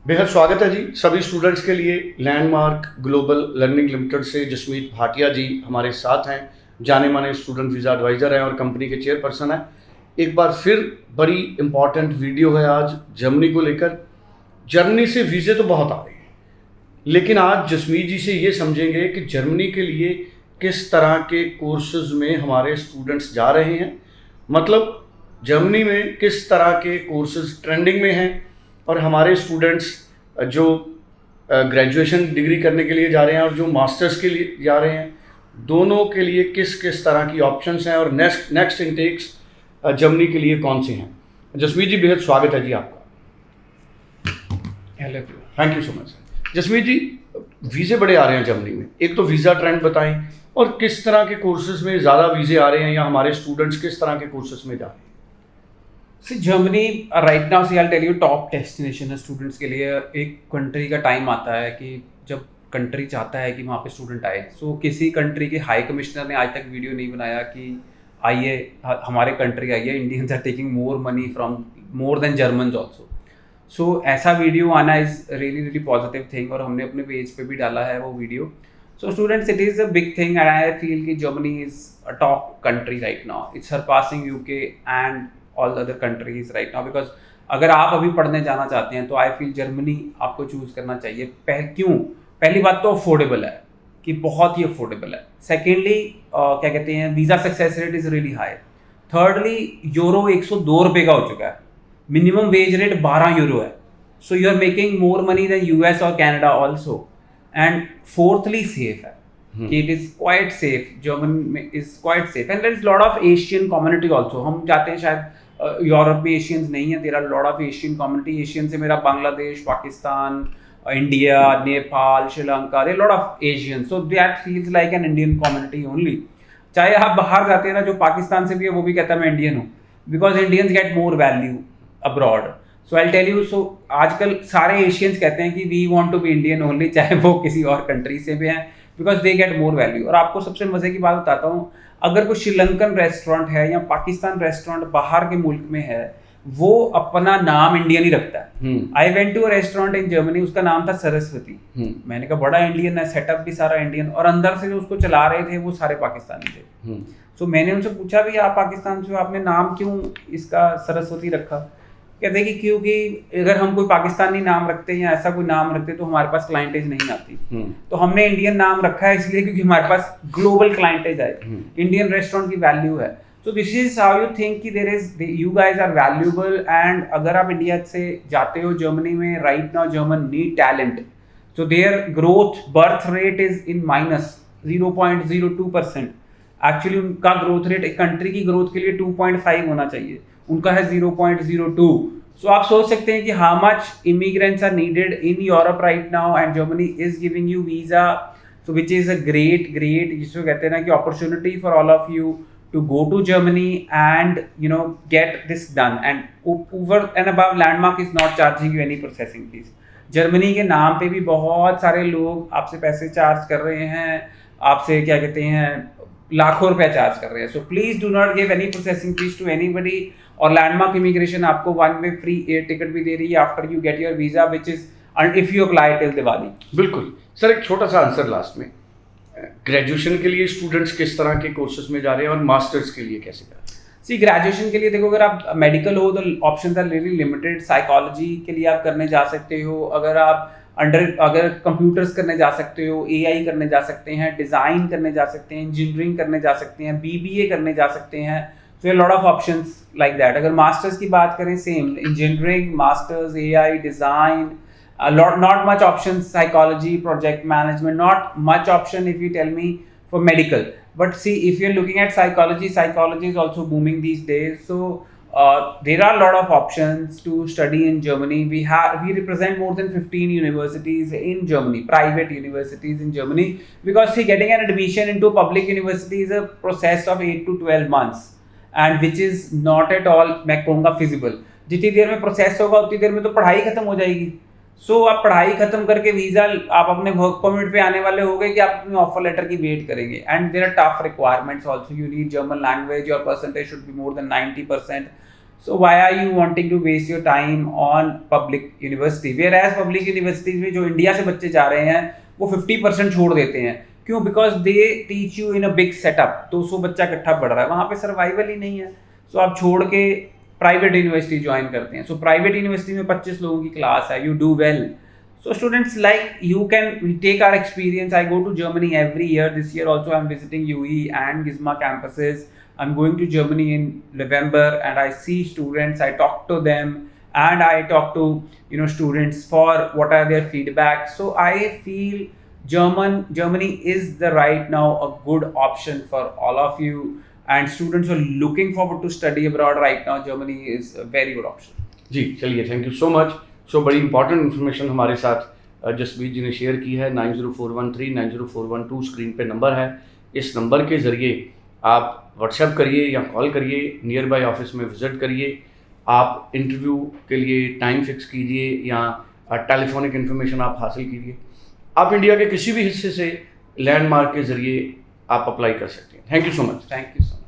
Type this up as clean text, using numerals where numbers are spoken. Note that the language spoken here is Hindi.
बेहद स्वागत है जी सभी स्टूडेंट्स के लिए। लैंडमार्क ग्लोबल लर्निंग लिमिटेड से जसमीत भाटिया जी हमारे साथ हैं, जाने माने स्टूडेंट वीज़ा एडवाइज़र हैं और कंपनी के चेयरपर्सन हैं। एक बार फिर बड़ी इम्पॉर्टेंट वीडियो है आज जर्मनी को लेकर। जर्मनी से वीज़े तो बहुत आ रहे हैं, लेकिन आज जसमीत जी से ये समझेंगे कि जर्मनी के लिए किस तरह के कोर्सेज में हमारे स्टूडेंट्स जा रहे हैं, मतलब जर्मनी में किस तरह के कोर्सेज ट्रेंडिंग में हैं और हमारे स्टूडेंट्स जो ग्रेजुएशन डिग्री करने के लिए जा रहे हैं और जो मास्टर्स के लिए जा रहे हैं, दोनों के लिए किस किस तरह की ऑप्शंस हैं और नेक्स्ट इनटेक्स जर्मनी के लिए कौन से हैं। जसमीत जी बेहद स्वागत है जी आपका। Hello. Thank you so much. Jasmeet ji, वीज़े बड़े आ रहे हैं जर्मनी में, एक तो वीज़ा ट्रेंड बताएं और किस तरह के कोर्सेज में ज़्यादा वीज़े आ रहे हैं या हमारे स्टूडेंट्स किस तरह के कोर्सेज में जा रहे हैं। Germany right now see I tell you top destination है स्टूडेंट्स के लिए। एक कंट्री का टाइम आता है कि जब कंट्री चाहता है कि वहाँ पे स्टूडेंट आए। सो किसी कंट्री के हाई कमिश्नर ने आज तक वीडियो नहीं बनाया कि आइए हमारे कंट्री आइए, Indians are taking more money from more than Germans also. So ऐसा वीडियो आना इज़ रियली पॉजिटिव थिंग और हमने अपने पेज पे भी डाला है वो video. So students, it is a big thing and I feel कि Germany is a top country right now. It's surpassing UK and all other countries right now because अगर आप अभी पढ़ने जाना चाहते हैं तो आई फील जर्मनी आपको चूज करना चाहिए। क्यों? पहली बात तो अफोर्डेबल है कि बहुत ही अफोर्डेबल है। सेकेंडली क्या कहते हैं, visa success rate is really high. Thirdly euro 102 रुपये का हो चुका है, मिनिमम वेज रेट 12 यूरो है। So you are making more money than US और Canada also. And fourthly safe है कि it is quite safe, German is quite safe and there is lot of Asian community also. हम चाहते हैं शायद यूरोप में एशियंस नहीं है, there are lot of Asian community. Asian से मेरा Bangladesh, Pakistan, India, Nepal, Sri Lanka, there lot of Asian, so that feels like an Indian community only. चाहे आप बाहर जाते हैं ना, जो पाकिस्तान से भी है वो भी कहता है मैं इंडियन हूँ, because Indians get more value abroad. So I tell you, so आजकल सारे एशियंस कहते हैं कि we want to be Indian only, चाहे वो किसी और कंट्री से भी हैं, because they get more value. और आपको सबसे मजे की बात बताता हूँ, अगर कोई श्रीलंकन रेस्टोरेंट है या पाकिस्तान रेस्टोरेंट बाहर के मुल्क में है, वो अपना नाम इंडियन ही रखता है। I went to a restaurant in Germany, उसका नाम था सरस्वती। मैंने कहा बड़ा इंडियन है, सेटअप भी सारा इंडियन, और अंदर से जो उसको चला रहे थे वो सारे पाकिस्तानी थे। सो मैंने उनसे पूछा भी आप पाकिस्तान से हो, आपने नाम क्यों इसका सरस्वती रखा? कहते हैं कि क्योंकि अगर हम कोई पाकिस्तानी नाम रखते हैं या ऐसा कोई नाम रखते तो हमारे पास क्लाइंटेज नहीं आती। तो हमने इंडियन नाम रखा है इसलिए क्योंकि हमारे पास ग्लोबल क्लाइंटेज है, इंडियन रेस्टोरेंट की वैल्यू है। So this is how you think कि there is, you guys are valuable. And अगर आप इंडिया से जाते हो जर्मनी में, right now German need talent. So their growth birth rate is in minus 0.02%। Actually उनका ग्रोथ रेट एक कंट्री की ग्रोथ के लिए 2.5 होना चाहिए, उनका है 0.02। सो आप सोच सकते हैं कि how much immigrants are needed in Europe right now, and Germany is giving you visa, so which is a great जिसको कहते हैं ना कि opportunity for all of you to go to Germany and you know get this done. And over and above Landmark is not charging you any processing fees. Germany के नाम पे भी बहुत सारे लोग आपसे पैसे चार्ज कर रहे हैं, आपसे क्या कहते हैं लाखों रुपए चार्ज कर रहे हैं। So please do not give any processing fees to anybody. और लैंडमार्क इमिग्रेशन आपको 1 वे फ्री एयर टिकट भी दे रही है after you get your visa, which is if you apply till Diwali. बिल्कुल सर, एक छोटा सा आंसर लास्ट में। ग्रेजुएशन के लिए स्टूडेंट्स किस तरह के कोर्सेज में जा रहे हैं और मास्टर्स के लिए कैसे कर रहे हैं? सी ग्रेजुएशन के लिए देखो, अगर आप मेडिकल हो तो options are really limited. Psychology के लिए आप करने जा सकते हो, अगर कंप्यूटर्स करने जा सकते हो, एआई करने जा सकते हैं, डिज़ाइन करने जा सकते हैं, इंजीनियरिंग करने जा सकते हैं, बीबीए करने जा सकते हैं। So lot of options like that. अगर मास्टर्स की बात करें, same engineering, masters, AI, design, not much options, psychology, project management, not much option if you tell me for medical. But see, if you're looking at psychology is also booming these days. So there are a lot of options to study in Germany. We represent more than 15 universities in Germany, private universities in Germany, because see, getting an admission into public university is a process of 8 to 12 months, and which is not at all मैं कहूँगा feasible. जितनी देर में प्रोसेस होगा उतनी देर में तो पढ़ाई खत्म हो जाएगी। सो आप पढ़ाई खत्म करके वीजा आप अपने वर्क परमिट पे आने वाले हो गए कि आप अपने ऑफर लेटर की वेट करेंगे। And there are tough requirements also, you need German language, your percentage should be more than 90%। So why are you wanting to waste your time on public university? Whereas public universities में जो इंडिया से बच्चे जा रहे हैं वो 50% छोड़ देते हैं. क्यों? Because they teach you in a big setup. 200 बच्चा इकट्ठा पढ़ रहा है, वहाँ पे सर्वाइवल ही नहीं है. So आप छोड़ के प्राइवेट यूनिवर्सिटी ज्वाइन करते हैं. So प्राइवेट यूनिवर्सिटी में 25 लोगों की क्लास है, you do well. So students like you can take our experience. I go to Germany every year. This year also I'm visiting UE and GISMA campuses. I'm going to Germany in November and I see students, I talk to them and I talk to students for what are their feedback. So I feel Germany is the right now a good option for all of you, and students who are looking forward to study abroad right now. Germany is a very good option. जी चलिए, थैंक यू सो मच. सो बड़ी इंपॉर्टेंट इन्फॉर्मेशन हमारे साथ जसमीत जी ने शेयर की है. 90413 90412 स्क्रीन पे नंबर है. इस नंबर के ज़रिए आप व्हाट्सएप करिए या कॉल करिए, नियर बाय ऑफिस में विज़िट करिए. आप इंटरव्यू के लिए टाइम फिक्स कीजिए या टेलीफोनिक इन्फॉर्मेशन आप हासिल कीजिए. आप इंडिया के किसी भी हिस्से से लैंडमार्क के ज़रिए आप अप्लाई कर सकते हैं. Thank you so much. Thank you so much.